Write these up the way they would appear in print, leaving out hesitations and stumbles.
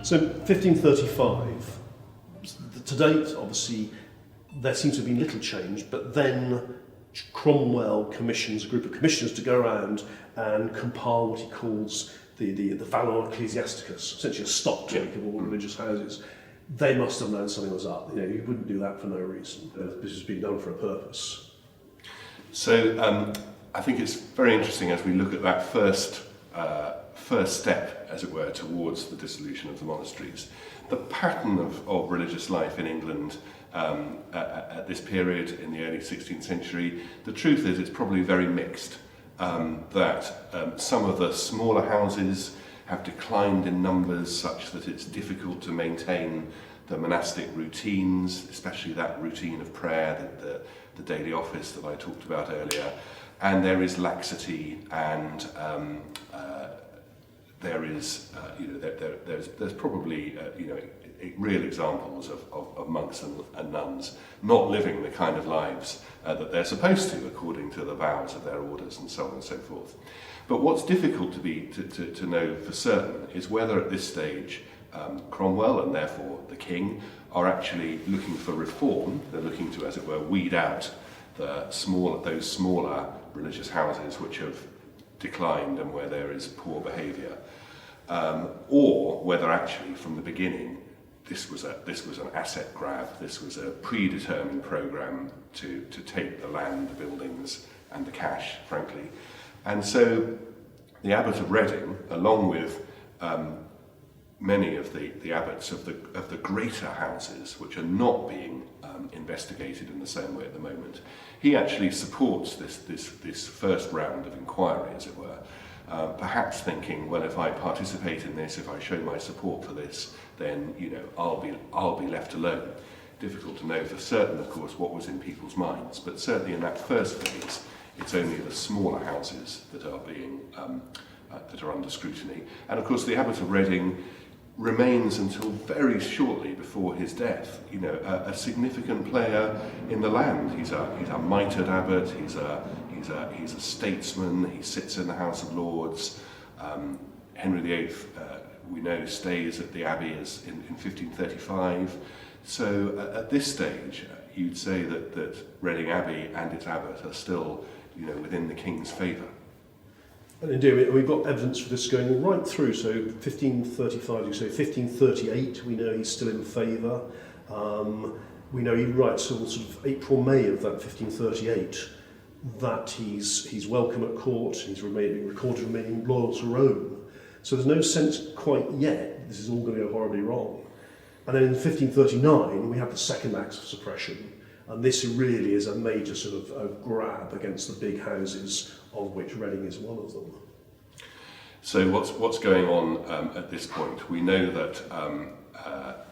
So 1535, to date, obviously, there seems to have been little change, but then Cromwell commissions a group of commissioners to go around and compile what he calls the Valor Ecclesiasticus, essentially a stock take of all religious houses. They must have known something was up. You wouldn't do that for no reason. This has been done for a purpose. So I think it's very interesting as we look at that first step, as it were, towards the dissolution of the monasteries. The pattern of religious life in England at this period in the early 16th century, the truth is it's probably very mixed. Some of the smaller houses have declined in numbers such that it's difficult to maintain the monastic routines, especially that routine of prayer, the daily office that I talked about earlier. And there is laxity, and there's probably real examples of monks and nuns not living the kind of lives that they're supposed to according to the vows of their orders and so on and so forth. But what's difficult to know for certain is whether at this stage Cromwell and therefore the king are actually looking for reform. They're looking to, as it were, weed out those smaller religious houses which have declined and where there is poor behaviour, or whether actually from the beginning this was an asset grab. This was a predetermined programme to take the land, the buildings, and the cash, frankly. And so the Abbot of Reading, along with many of the abbots of the greater houses, which are not being investigated in the same way at the moment, he actually supports this first round of inquiry, as it were. Perhaps thinking, well, if I participate in this, if I show my support for this, then I'll be left alone. Difficult to know for certain, of course, what was in people's minds, but certainly in that first phase, it's only the smaller houses that are being that are under scrutiny. And of course, the Abbot of Reading remains until very shortly before his death, a significant player in the land. He's a mitred abbot. He's a statesman. He sits in the House of Lords. Henry VIII, we know, stays at the Abbey in 1535. So at this stage, you'd say that Reading Abbey and its abbot are still, within the king's favour. And indeed, we've got evidence for this going right through. So 1535, you say 1538, we know he's still in favour. We know he writes sort of April, May of that 1538 that he's welcome at court, he's recorded remaining loyal to Rome. So there's no sense quite yet this is all going to go horribly wrong. And then in 1539, we have the second act of suppression. And this really is a major sort of grab against the big houses, of which Reading is one of them. So what's going on at this point? We know that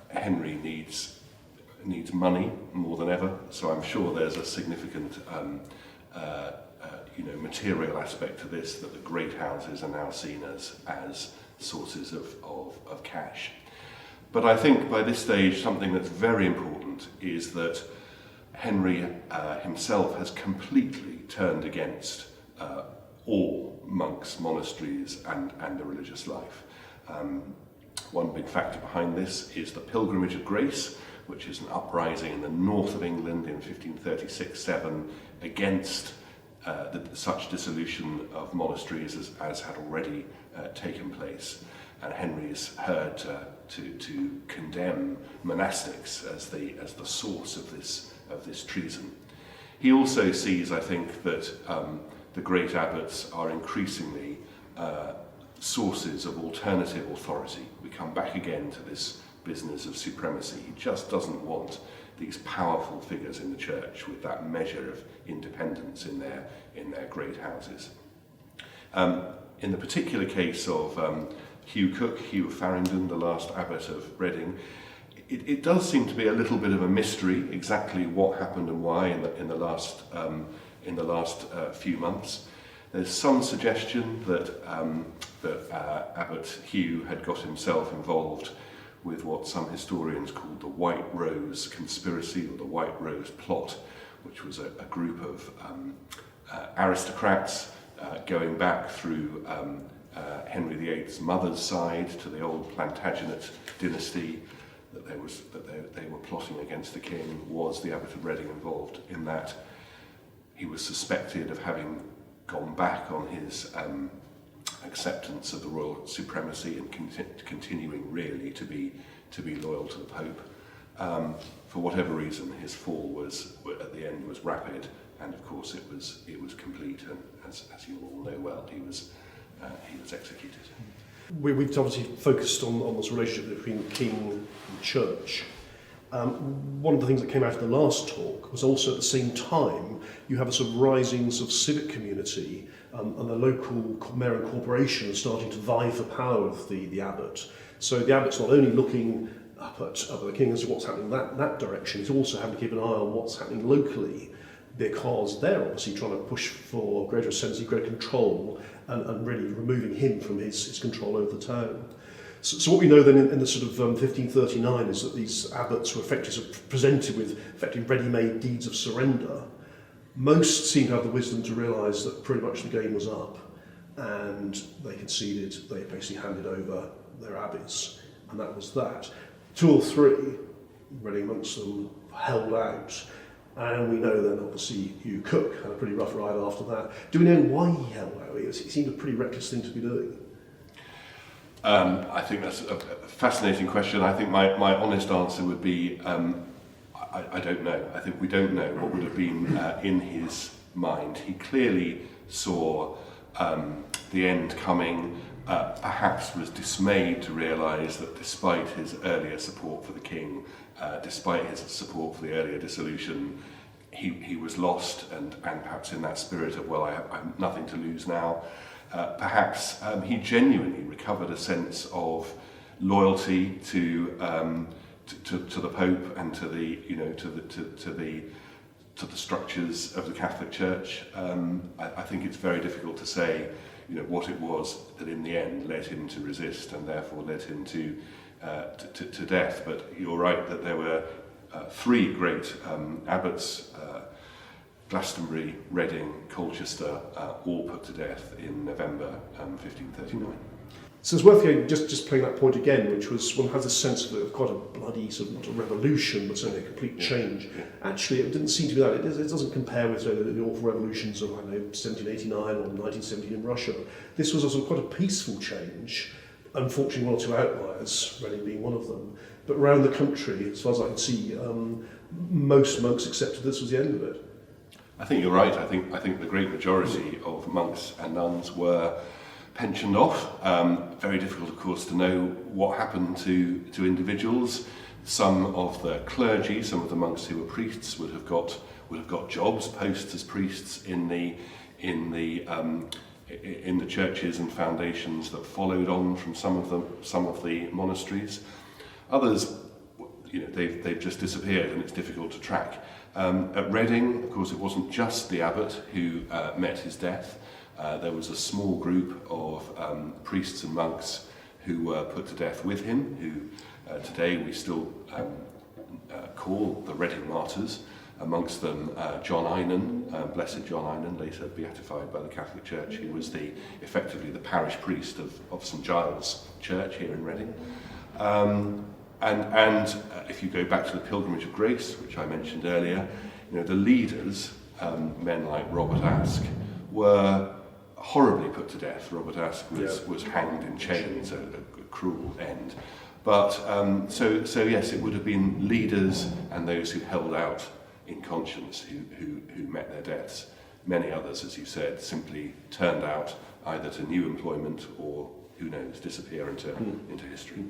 Henry needs money more than ever. So I'm sure there's a significant material aspect to this, that the great houses are now seen as sources of cash. But I think by this stage something that's very important is that Henry himself has completely turned against all monks, monasteries and the religious life. One big factor behind this is the Pilgrimage of Grace, which is an uprising in the north of England in 1536-7 against such dissolution of monasteries as had already taken place. And Henry is heard to condemn monastics as the source of this treason. He also sees, I think, that the great abbots are increasingly sources of alternative authority. We come back again to this business of supremacy. He just doesn't want these powerful figures in the church with that measure of independence in their great houses. In the particular case of Hugh of Farringdon, the last abbot of Reading, it does seem to be a little bit of a mystery exactly what happened and why in the last few months. There's some suggestion that Abbot Hugh had got himself involved with what some historians called the White Rose Conspiracy or the White Rose Plot, which was a group of aristocrats going back through Henry VIII's mother's side, to the old Plantagenet dynasty, that they were plotting against the king. Was the Abbot of Reading involved in that? He was suspected of having gone back on his acceptance of the royal supremacy and continuing really to be loyal to the Pope. For whatever reason, his fall was at the end was rapid, and of course it was complete. And as you all know well, he was executed. We've obviously focused on this relationship between king and church. One of the things that came out of the last talk was also at the same time you have a sort of rising sort of civic community, and the local mayor and corporation are starting to vie for power with the abbot. So the abbot's not only looking up at the king as to what's happening in that direction, he's also having to keep an eye on what's happening locally, because they're obviously trying to push for greater ascendancy, greater control, and really removing him from his control over the town. So what we know then in the sort of 1539 is that these abbots were effectively sort of presented with effectively ready-made deeds of surrender. Most seem to have the wisdom to realise that pretty much the game was up, and they conceded. They basically handed over their abbeys, and that was that. 2 or 3, Reading amongst them, held out. And we know then, obviously, Hugh Cook had a pretty rough ride after that. Do we know why he held out? It seemed a pretty reckless thing to be doing. I think that's a fascinating question. I think my honest answer would be, I don't know. I think we don't know what would have been in his mind. He clearly saw the end coming, perhaps was dismayed to realise that despite his earlier support for the king, despite his support for the earlier dissolution, he was lost, and perhaps in that spirit of, well, I have nothing to lose now, perhaps he genuinely recovered a sense of loyalty to the Pope and to the structures of the Catholic Church. I think it's very difficult to say, what it was that in the end led him to resist and therefore led him to death. But you're right that there were 3 great abbots, Glastonbury, Reading, Colchester, all put to death in November 1539. So it's worth just playing that point again, which was one has a sense of quite a bloody sort of, not a revolution, but certainly a complete change. Yeah. Actually, it didn't seem to be that. It doesn't compare with the awful revolutions of 1789 or 1917 in Russia. This was also quite a peaceful change. Unfortunately, 1 or 2 outliers, Reading being one of them. But around the country, as far as I can see, most monks accepted this was the end of it. I think you're right. I think the great majority of monks and nuns were pensioned off. Very difficult, of course, to know what happened to individuals. Some of the clergy, some of the monks who were priests, would have got jobs, posts as priests in the churches and foundations that followed on from some of the monasteries. Others, they've just disappeared, and it's difficult to track. At Reading, of course, it wasn't just the abbot who met his death. There was a small group of priests and monks who were put to death with him, who today we still call the Reading martyrs. Amongst them, John Einan, Blessed John Einan, later beatified by the Catholic Church, who was effectively the parish priest of St Giles Church here in Reading. And if you go back to the Pilgrimage of Grace, which I mentioned earlier, the leaders, men like Robert Aske, were horribly put to death. Robert Aske was hanged in chains, a cruel end. But so yes, it would have been leaders and those who held out in conscience who met their deaths. Many others, as you said, simply turned out either to new employment or, who knows, disappear into history.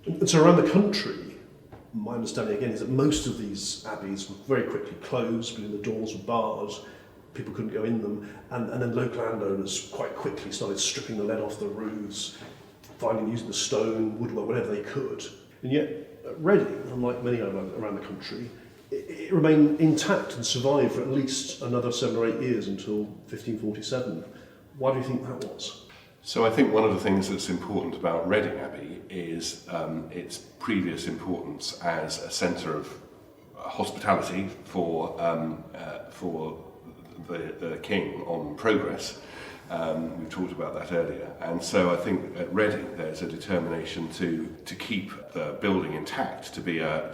And so around the country, my understanding again is that most of these abbeys were very quickly closed, the doors were barred, people couldn't go in them, and then local landowners quite quickly started stripping the lead off the roofs, using the stone, woodwork, whatever they could. And yet, at Reading, unlike many around the country, it remained intact and survived for at least another 7 or 8 years until 1547. Why do you think that was? So I think one of the things that's important about Reading Abbey is its previous importance as a centre of hospitality for the king on progress. We've talked about that earlier, and so I think at Reading there's a determination to keep the building intact, to be a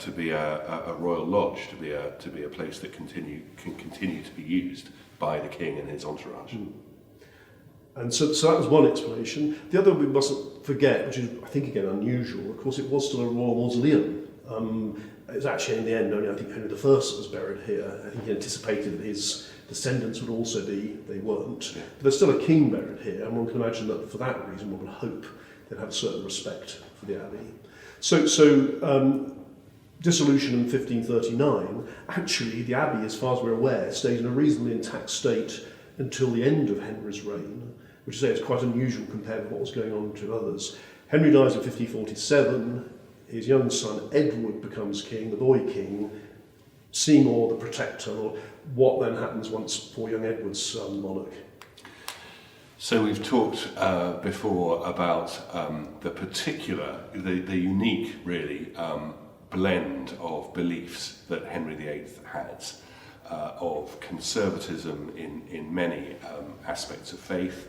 royal lodge, to be a place that can continue to be used by the king and his entourage. And so that was one explanation. The other we mustn't forget, which is I think again unusual, of course it was still a royal mausoleum. It was actually in the end only I think Henry I was buried here. I think he anticipated that his descendants would also be, they weren't. Yeah. But there's still a king buried here, and one can imagine that for that reason one would hope they'd have a certain respect for the Abbey. So dissolution in 1539, actually the Abbey, as far as we're aware, stayed in a reasonably intact state until the end of Henry's reign, which I say is quite unusual compared with what was going on to others. Henry dies in 1547, his young son Edward becomes king, the boy king, Seymour the protector. What then happens once poor young Edward's monarch? So we've talked before about the unique, really, blend of beliefs that Henry VIII has, of conservatism in many aspects of faith,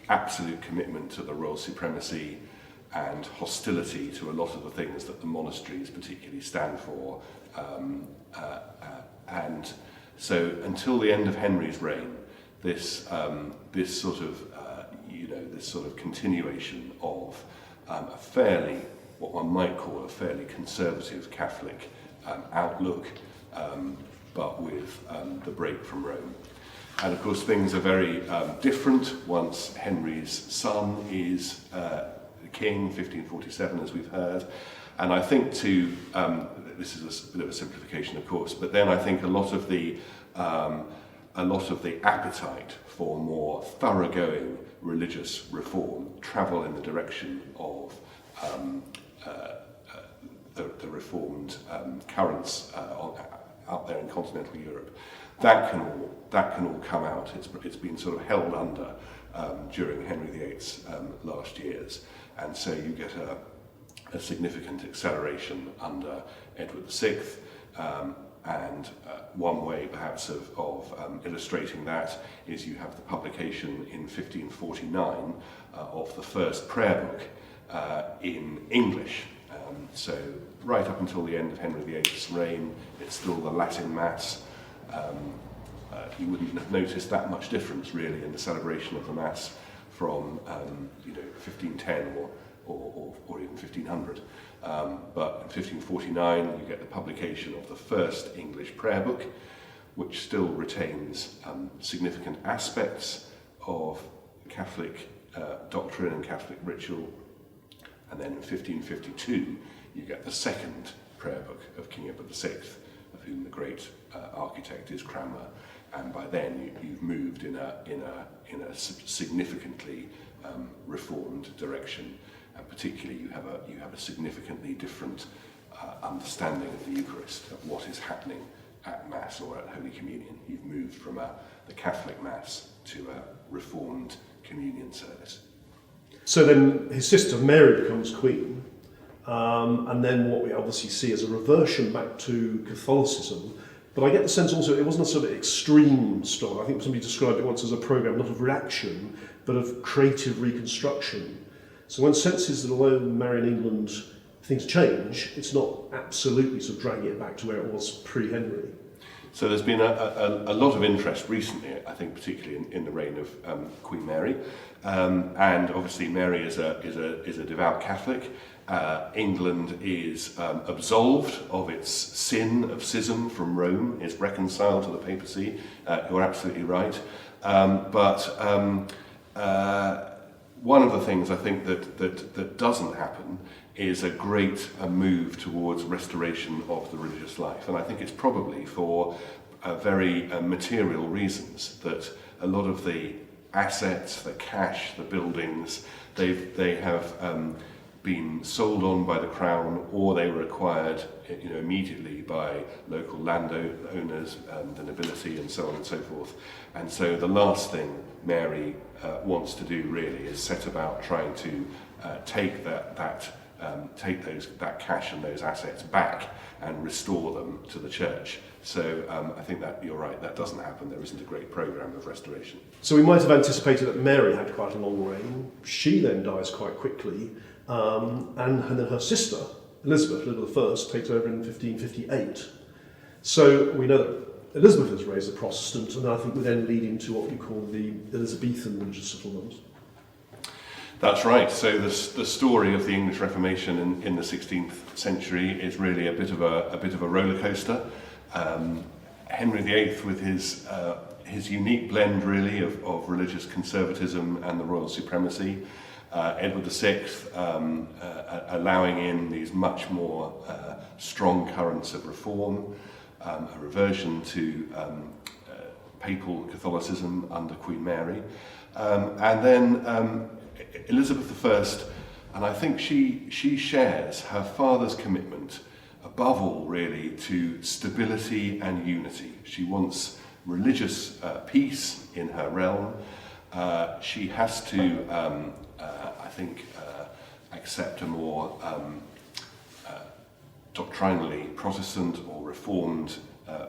absolute commitment to the royal supremacy, and hostility to a lot of the things that the monasteries particularly stand for. And so until the end of Henry's reign, this sort of continuation of a fairly, what one might call a fairly conservative Catholic outlook, but with the break from Rome. And of course things are very different once Henry's son is king, 1547 as we've heard. And I think this is a bit of a simplification of course, but then I think a lot of the appetite for more thoroughgoing religious reform travel in the direction of the reformed currents out there in continental Europe. That can all come out. It's been sort of held under during Henry VIII's last years, and so you get a significant acceleration under Edward VI. And one way perhaps of illustrating that is you have the publication in 1549 of the first prayer book in English. So right up until the end of Henry VIII's reign, it's still the Latin Mass. You wouldn't have noticed that much difference really in the celebration of the Mass from 1510 or even 1500. But in 1549 you get the publication of the first English prayer book, which still retains significant aspects of Catholic doctrine and Catholic ritual. And then in 1552 you get the second prayer book of King Edward VI, of whom the great architect is Cranmer. And by then you've moved in a significantly reformed direction. And particularly you have a significantly different understanding of the Eucharist, of what is happening at Mass or at Holy Communion. You've moved from the Catholic Mass to a reformed communion service. So then his sister Mary becomes queen, and then what we obviously see is a reversion back to Catholicism. But I get the sense also it wasn't a sort of extreme style. I think somebody described it once as a program not of reaction, but of creative reconstruction. So one senses that although Mary in England things change, it's not absolutely sort of dragging it back to where it was pre-Henry. So there's been a lot of interest recently, I think, particularly in the reign of Queen Mary, and obviously Mary is a devout Catholic. England is absolved of its sin of schism from Rome, is reconciled to the papacy. You're absolutely right, but one of the things I think that doesn't happen is a great move towards restoration of the religious life, and I think it's probably for very material reasons that a lot of the assets, the cash, the buildings, they have been sold on by the Crown, or they were acquired immediately by local landowners, the nobility and so on and so forth. And so the last thing Mary wants to do really is set about trying to take that take that cash and those assets back and restore them to the church. So I think that you're right, that doesn't happen. There isn't a great programme of restoration. So we might have anticipated that Mary had quite a long reign. She then dies quite quickly, and then her sister, Elizabeth I, takes over in 1558. So we know that Elizabeth is raised a Protestant, and I think we then lead into what we call the Elizabethan religious settlement. That's right. So the story of the English Reformation in the 16th century is really a bit of a roller coaster. Henry VIII, with his unique blend really of religious conservatism and the royal supremacy. Edward VI allowing in these much more strong currents of reform, a reversion to papal Catholicism under Queen Mary, and then Elizabeth I, and I think she shares her father's commitment, above all really, to stability and unity. She wants religious peace in her realm. She has to, I think, accept a more doctrinally Protestant or Reformed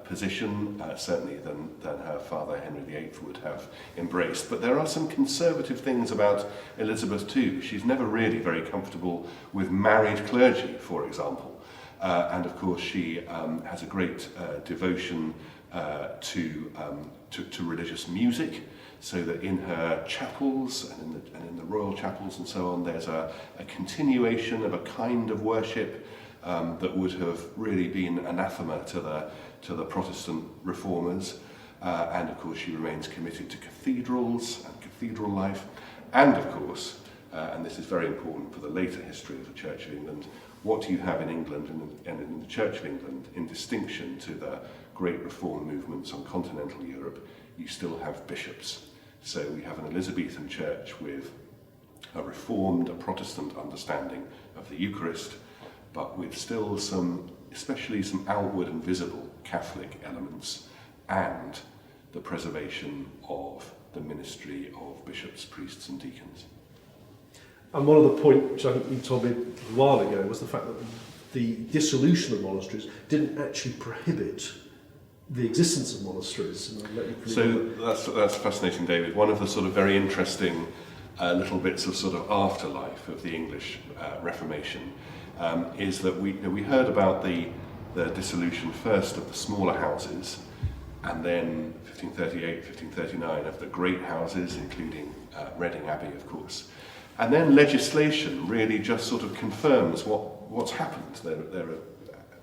position, certainly than her father Henry VIII would have embraced. But there are some conservative things about Elizabeth too. She's never really very comfortable with married clergy, for example. And of course she has a great devotion to religious music, so that in her chapels and in the royal chapels and so on, there's a continuation of a kind of worship that would have really been anathema to the Protestant reformers. And of course she remains committed to cathedrals and cathedral life. And of course, and this is very important for the later history of the Church of England, what do you have in England and in the Church of England in distinction to the great reform movements on continental Europe? You still have bishops. So we have an Elizabethan church with a reformed, a Protestant understanding of the Eucharist, but with still especially some outward and visible Catholic elements, and the preservation of the ministry of bishops, priests and deacons. And one of the points, which I think you told me a while ago, was the fact that the dissolution of monasteries didn't actually prohibit the existence of monasteries. So that's fascinating, David. One of the sort of very interesting little bits of sort of afterlife of the English Reformation is that we heard about the dissolution first of the smaller houses, and then 1538, 1539 of the great houses, including Reading Abbey, of course. And then legislation really just sort of confirms what's happened. There are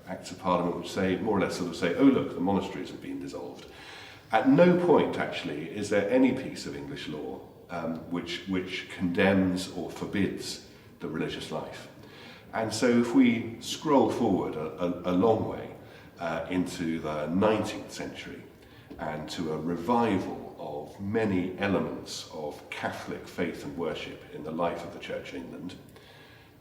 Acts of Parliament which say, more or less sort of say, oh look, the monasteries have been dissolved. At no point actually is there any piece of English law which condemns or forbids the religious life. And so if we scroll forward a long way into the 19th century and to a revival of many elements of Catholic faith and worship in the life of the Church of England,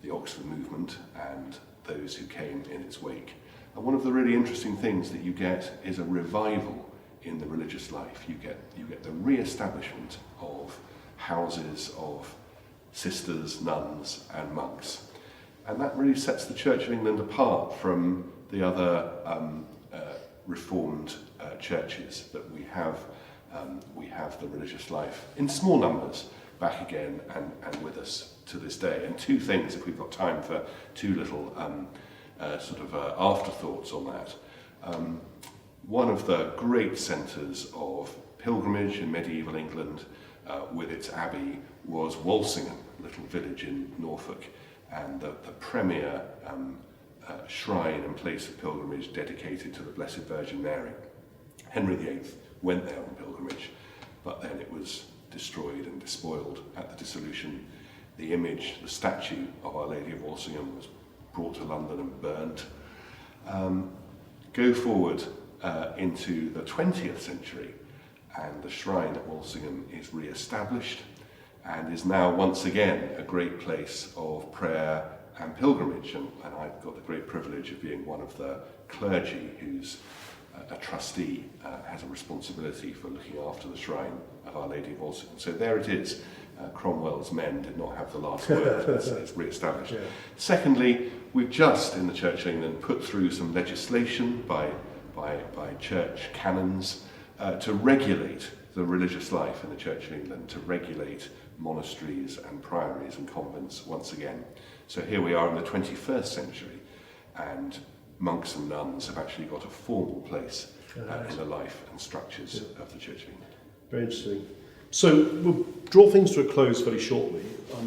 the Oxford movement and those who came in its wake. And one of the really interesting things that you get is a revival in the religious life. You get the re-establishment of houses of sisters, nuns and monks. And that really sets the Church of England apart from the other reformed churches that we have. We have the religious life in small numbers back again and with us to this day. And two things, if we've got time for two little afterthoughts on that. One of the great centres of pilgrimage in medieval England with its abbey was Walsingham, a little village in Norfolk, and the premier shrine and place of pilgrimage dedicated to the Blessed Virgin Mary. Henry VIII went there on pilgrimage, but then it was destroyed and despoiled at the dissolution. The image, the statue of Our Lady of Walsingham was brought to London and burnt. Go forward into the 20th century, and the shrine at Walsingham is re-established and is now once again a great place of prayer and pilgrimage. And I've got the great privilege of being one of the clergy who's a trustee, has a responsibility for looking after the shrine of Our Lady of Walsingham. So there it is, Cromwell's men did not have the last word. It's re-established. Yeah. Secondly, we've just in the Church of England put through some legislation by church canons to regulate the religious life in the Church of England, to regulate monasteries and priories and convents once again. So here we are in the 21st century, and monks and nuns have actually got a formal place in the life and structures of the Church of England. Very interesting. So we'll draw things to a close very shortly.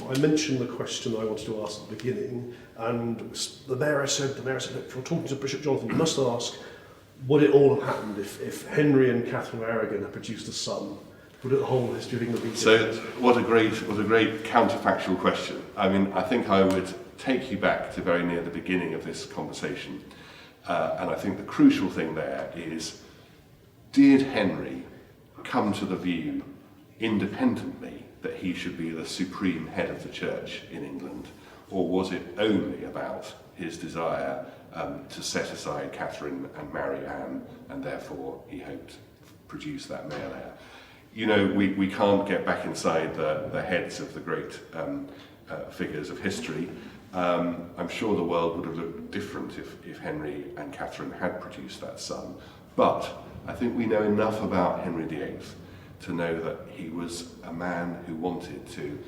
I mentioned the question I wanted to ask at the beginning, and the mayor said, look, if you're talking to Bishop Jonathan, you must ask, would it all have happened if Henry and Catherine of Aragon had produced a son? Would the whole history of England be different? So what a great counterfactual question. I mean, I think I would take you back to very near the beginning of this conversation, and I think the crucial thing there is, did Henry come to the view independently that he should be the supreme head of the church in England, or was it only about his desire to set aside Catherine and marry Anne, and therefore he hoped to produce that male heir? You know, we can't get back inside the heads of the great figures of history. I'm sure the world would have looked different if Henry and Catherine had produced that son, but I think we know enough about Henry VIII to know that he was a man who wanted to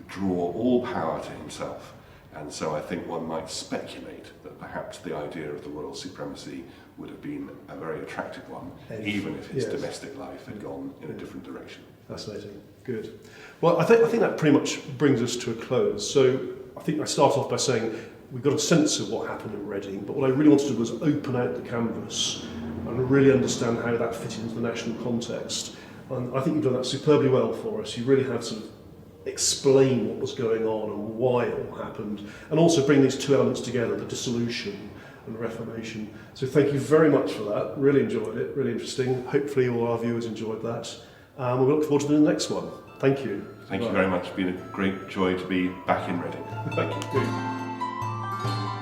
draw all power to himself. And so I think one might speculate that perhaps the idea of the royal supremacy would have been a very attractive one, even if his domestic life had gone in a different direction. Fascinating. Good. Well, I think that pretty much brings us to a close. So I think I start off by saying we've got a sense of what happened at Reading, but what I really wanted to do was open out the canvas and really understand how that fitted into the national context. And I think you've done that superbly well for us. You really have sort of explained what was going on and why it all happened, and also bring these two elements together, the Dissolution and the Reformation. So thank you very much for that. Really enjoyed it, really interesting. Hopefully all our viewers enjoyed that. We look forward to the next one. Thank you. Thank you very much. It's been a great joy to be back in Reading. Thank you.